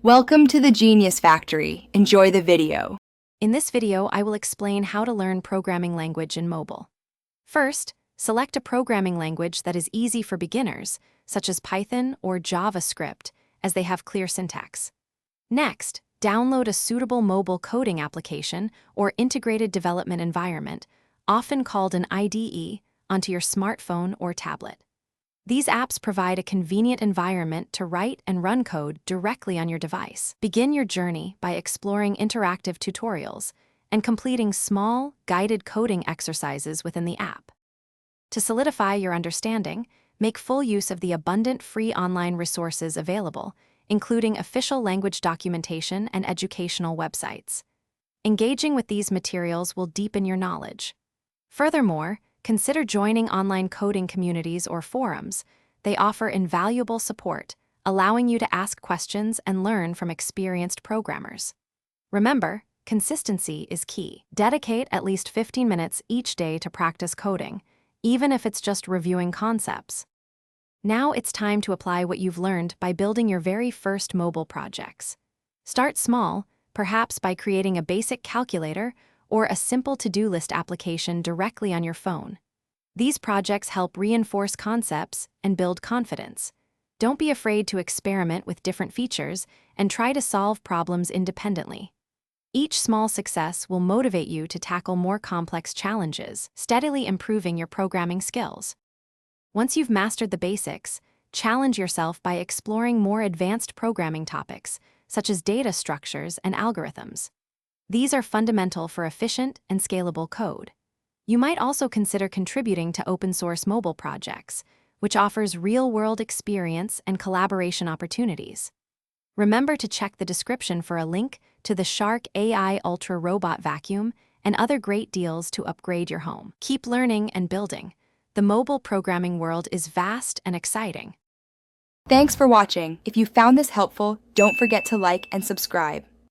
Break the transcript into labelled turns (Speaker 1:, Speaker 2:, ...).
Speaker 1: Welcome to the Genius Factory. Enjoy the video.
Speaker 2: In this video, I will explain how to learn programming language in mobile. First, select a programming language that is easy for beginners, such as Python or JavaScript, as they have clear syntax. Next, download a suitable mobile coding application or integrated development environment, often called an IDE, onto your smartphone or tablet. These apps provide a convenient environment to write and run code directly on your device. Begin your journey by exploring interactive tutorials and completing small, guided coding exercises within the app. To solidify your understanding, make full use of the abundant free online resources available, including official language documentation and educational websites. Engaging with these materials will deepen your knowledge. Furthermore, consider joining online coding communities or forums. They offer invaluable support, allowing you to ask questions and learn from experienced programmers. Remember, consistency is key. Dedicate at least 15 minutes each day to practice coding, even if it's just reviewing concepts. Now it's time to apply what you've learned by building your very first mobile projects. Start small, perhaps by creating a basic calculator or a simple to-do list application directly on your phone. These projects help reinforce concepts and build confidence. Don't be afraid to experiment with different features and try to solve problems independently. Each small success will motivate you to tackle more complex challenges, steadily improving your programming skills. Once you've mastered the basics, challenge yourself by exploring more advanced programming topics, such as data structures and algorithms. These are fundamental for efficient and scalable code. You might also consider contributing to open-source mobile projects, which offers real-world experience and collaboration opportunities. Remember to check the description for a link to the Shark AI Ultra Robot Vacuum and other great deals to upgrade your home. Keep learning and building. The mobile programming world is vast and exciting.
Speaker 1: Thanks for watching. If you found this helpful, don't forget to like and subscribe.